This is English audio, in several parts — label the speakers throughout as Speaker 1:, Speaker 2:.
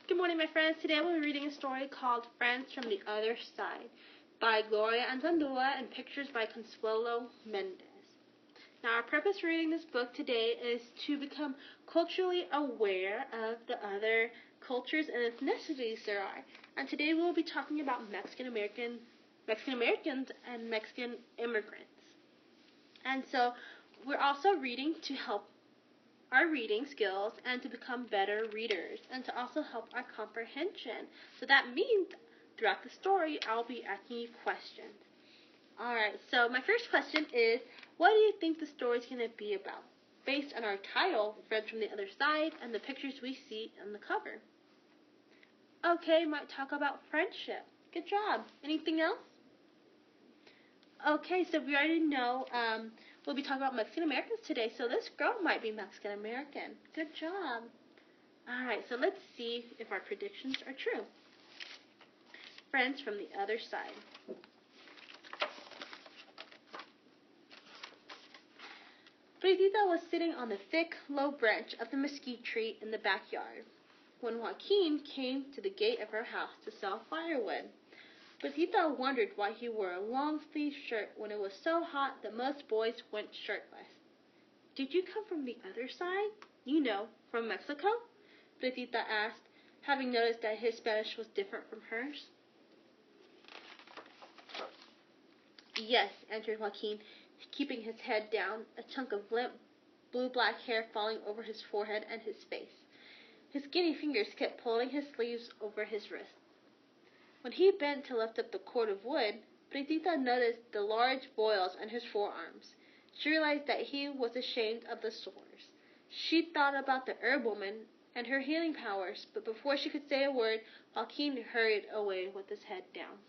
Speaker 1: Good morning, my friends. Today we'll be reading a story called Friends from the Other Side by Gloria Anzaldúa and pictures by Consuelo Mendez. Now, our purpose for reading this book today is to become culturally aware of the other cultures and ethnicities there are. And today we'll be talking about Mexican Americans and Mexican immigrants. And so we're also reading to help our reading skills and to become better readers and to also help our comprehension. So that means throughout the story I'll be asking you questions. Alright, so my first question is, what do you think the story is going to be about? Based on our title, Friends from the Other Side, and the pictures we see on the cover. Okay, might talk about friendship. Good job. Anything else? Okay, so we already know we'll be talking about Mexican Americans today, so this girl might be Mexican American. Good job. Alright, so let's see if our predictions are true. Friends from the Other Side. Fredita was sitting on the thick, low branch of the mesquite tree in the backyard when Joaquin came to the gate of her house to sell firewood. Fredita wondered why he wore a long-sleeved shirt when it was so hot that most boys went shirtless. "Did you come from the other side? You know, from Mexico?" Fredita asked, having noticed that his Spanish was different from hers. "Yes," answered Joaquin, keeping his head down, a chunk of limp, blue-black hair falling over his forehead and his face. His skinny fingers kept pulling his sleeves over his wrists. When he bent to lift up the cord of wood, Fredita noticed the large boils on his forearms. She realized that he was ashamed of the sores. She thought about the herb woman and her healing powers, but before she could say a word, Joaquin hurried away with his head down.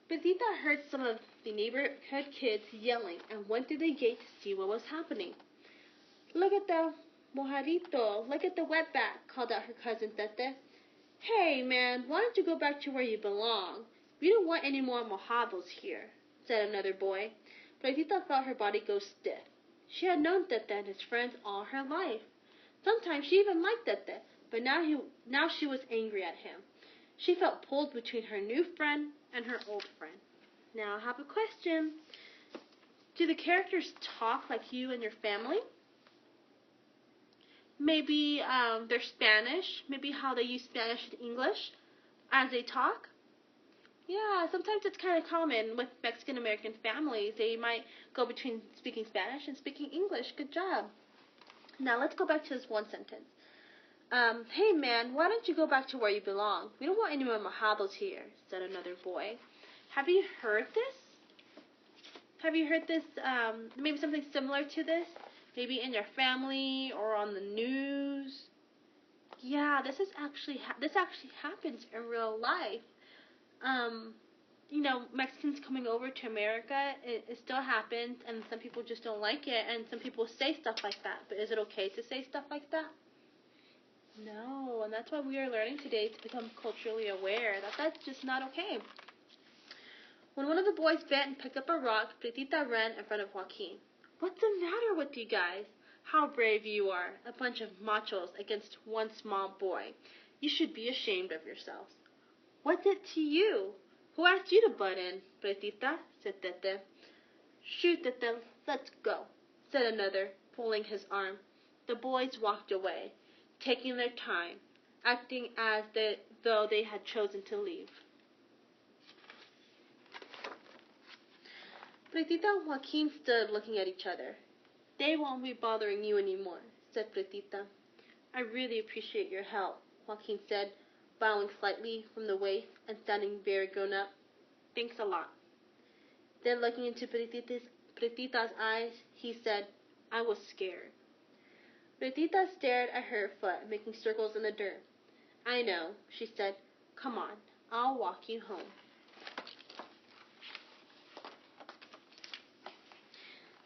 Speaker 1: Fredita heard some of the neighborhood kids yelling and went to the gate to see what was happening. "Look at the mojarito, look at the wetback," called out her cousin Tete. "Hey, man, why don't you go back to where you belong? We don't want any more mojados here," said another boy. Fredita felt her body go stiff. She had known Tete and his friends all her life. Sometimes she even liked Tete, but now she was angry at him. She felt pulled between her new friend and her old friend. Now I have a question. Do the characters talk like you and your family? Maybe they're Spanish, maybe how they use Spanish and English as they talk. Yeah, sometimes it's kind of common with Mexican American families. They might go between speaking Spanish and speaking English. Good job. Now let's go back to this one sentence. "Hey man, why don't you go back to where you belong? We don't want any more mojados here," said another boy. Have you heard this? Maybe something similar to this? Maybe in your family or on the news? Yeah, this actually happens in real life. Mexicans coming over to America, it still happens, and some people just don't like it, and some people say stuff like that. But is it okay to say stuff like that? No, and that's why we are learning today to become culturally aware that that's just not okay. When one of the boys bent and picked up a rock, Fredita ran in front of Joaquin. "What's the matter with you guys? How brave you are, a bunch of machos against one small boy. You should be ashamed of yourselves." "What's it to you? Who asked you to butt in, Fredita?" said Tete. "Shoot, Tete, let's go," said another, pulling his arm. The boys walked away, taking their time, acting as though they had chosen to leave. Fredita and Joaquin stood looking at each other. "They won't be bothering you anymore," said Fredita. "I really appreciate your help," Joaquin said, bowing slightly from the waist and sounding very grown up. "Thanks a lot." Then looking into Fredita's eyes, he said, "I was scared." Fredita stared at her foot, making circles in the dirt. "I know," she said. "Come on, I'll walk you home."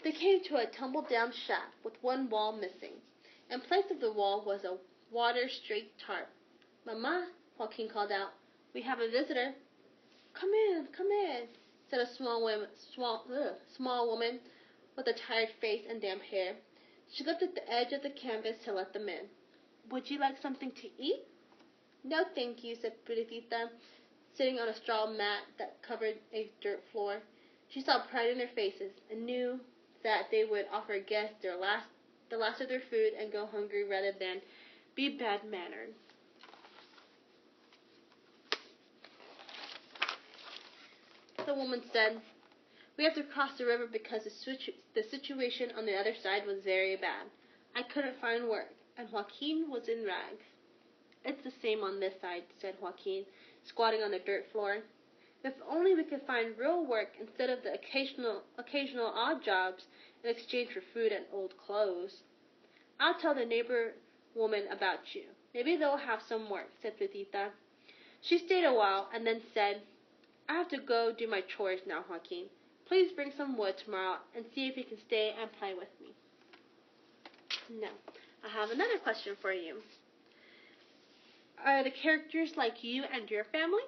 Speaker 1: They came to a tumble-down shack with one wall missing. In place of the wall was a water-streaked tarp. "Mama," Joaquin called out, "we have a visitor." Come in," said a small woman with a tired face and damp hair. She lifted the edge of the canvas to let them in. Would you like something to eat? No, thank you, said Perdita, sitting on a straw mat that covered a dirt floor. She saw pride in their faces and knew that they would offer guests the last of their food and go hungry rather than be bad-mannered. The woman said, we have to cross the river because the situation on the other side was very bad. I couldn't find work, and Joaquin was in rags. It's the same on this side, said Joaquin, squatting on the dirt floor. If only we could find real work instead of the occasional odd jobs in exchange for food and old clothes. I'll tell the neighbor woman about you. Maybe they'll have some work, said Perdita. She stayed a while and then said, I have to go do my chores now, Joaquin. Please bring some wood tomorrow and see if you can stay and play with me. Now, I have another question for you. Are the characters like you and your family?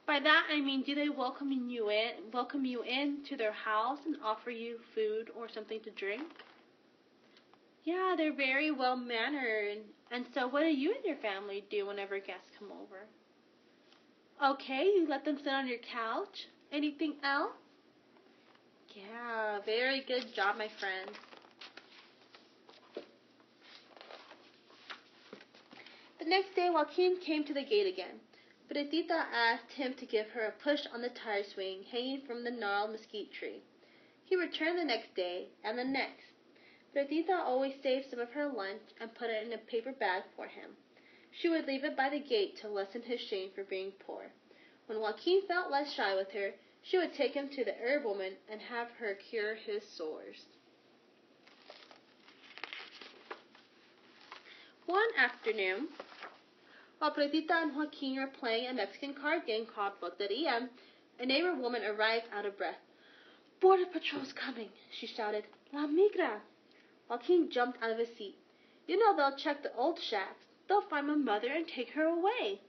Speaker 1: By that I mean, do they welcome you in to their house and offer you food or something to drink? Yeah, they're very well mannered. And so what do you and your family do whenever guests come over? Okay, you let them sit on your couch. Anything else? Yeah, very good job, my friend. The next day, Joaquin came to the gate again. Perdita asked him to give her a push on the tire swing hanging from the gnarled mesquite tree. He returned the next day, and the next. Perdita always saved some of her lunch and put it in a paper bag for him. She would leave it by the gate to lessen his shame for being poor. When Joaquin felt less shy with her, she would take him to the herb woman and have her cure his sores. One afternoon, while Perdita and Joaquin were playing a Mexican card game called Loteria, a neighbor woman arrived out of breath. Border Patrol's coming, she shouted. La migra! Joaquin jumped out of his seat. You know they'll check the old shacks. They'll find my mother and take her away.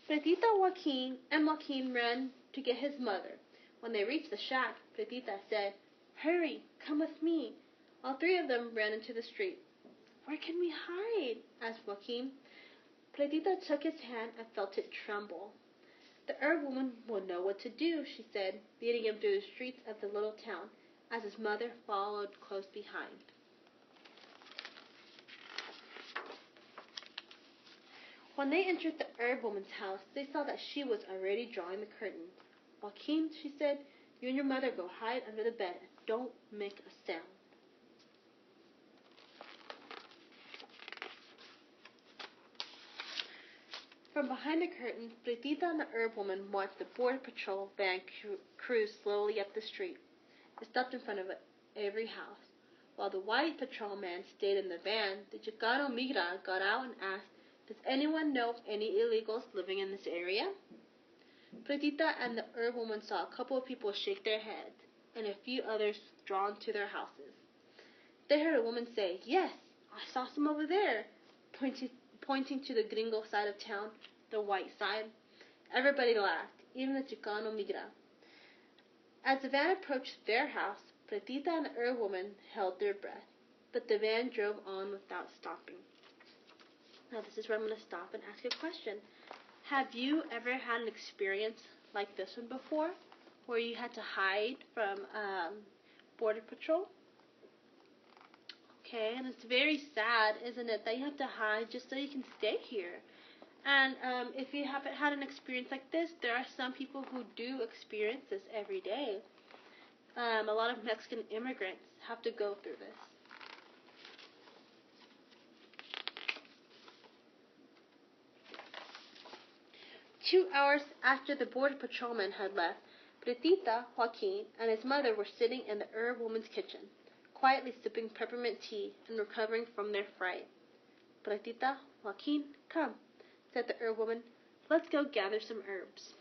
Speaker 1: Perdita and Joaquin ran to get his mother. When they reached the shack, Perdita said, Hurry, come with me. All three of them ran into the street. Where can we hide? Asked Joaquin. Perdita took his hand and felt it tremble. The herb woman will know what to do, she said, leading him through the streets of the little town, as his mother followed close behind. When they entered the herb woman's house, they saw that she was already drawing the curtain. Joaquin, she said, you and your mother go hide under the bed and don't make a sound. From behind the curtain, Perdita and the herb woman watched the border patrol van cruise slowly up the street. It stopped in front of every house. While the white patrolman stayed in the van, the Chicano migra got out and asked, Does anyone know of any illegals living in this area? Perdita and the herb woman saw a couple of people shake their heads, and a few others drawn to their houses. They heard a woman say, Yes, I saw some over there, pointing to the gringo side of town, the white side. Everybody laughed, even the Chicano migra. As the van approached their house, Perdita and the herb woman held their breath, but the van drove on without stopping. Now this is where I'm going to stop and ask a question. Have you ever had an experience like this one before, where you had to hide from Border Patrol? Okay, and it's very sad, isn't it, that you have to hide just so you can stay here. And if you haven't had an experience like this, there are some people who do experience this every day. A lot of Mexican immigrants have to go through this. Two hours after the border patrolman had left, Perdita, Joaquin, and his mother were sitting in the herb woman's kitchen, quietly sipping peppermint tea and recovering from their fright. Perdita, Joaquin, come, said the herb woman. Let's go gather some herbs.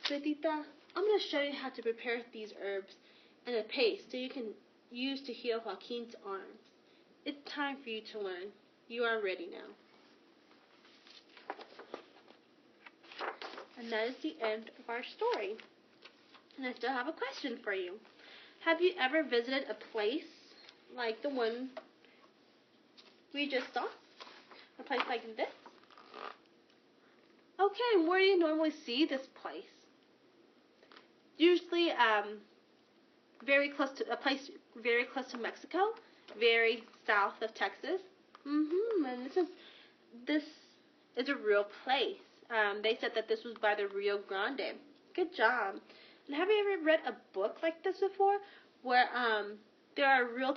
Speaker 1: Perdita, I'm going to show you how to prepare these herbs and a paste so you can use to heal Joaquin's arms. It's time for you to learn. You are ready now. And that is the end of our story. And I still have a question for you. Have you ever visited a place like the one we just saw? A place like this? Okay, where do you normally see this place? Usually, very close to a place very close to Mexico, very south of Texas. And this is a real place. They said that this was by the Rio Grande. Good job. And have you ever read a book like this before, where there are real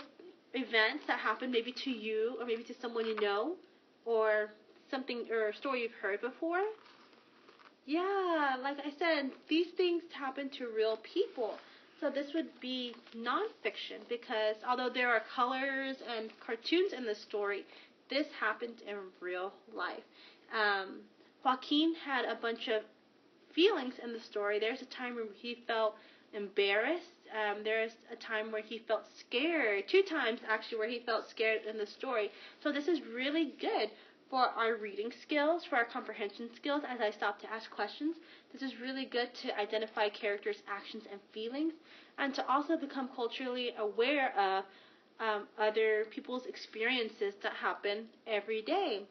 Speaker 1: events that happen maybe to you or maybe to someone you know, or something or a story you've heard before? Yeah, like I said, these things happen to real people. So this would be nonfiction because although there are colors and cartoons in the story, this happened in real life. Joaquin had a bunch of feelings in the story. There's a time where he felt embarrassed. There's a time where he felt scared. 2 times actually where he felt scared in the story. So this is really good for our reading skills, for our comprehension skills as I stop to ask questions. This is really good to identify characters' actions and feelings, and to also become culturally aware of other people's experiences that happen every day.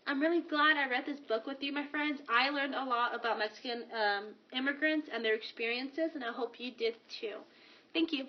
Speaker 1: I'm really glad I read this book with you, my friends. I learned a lot about Mexican immigrants and their experiences, and I hope you did too. Thank you.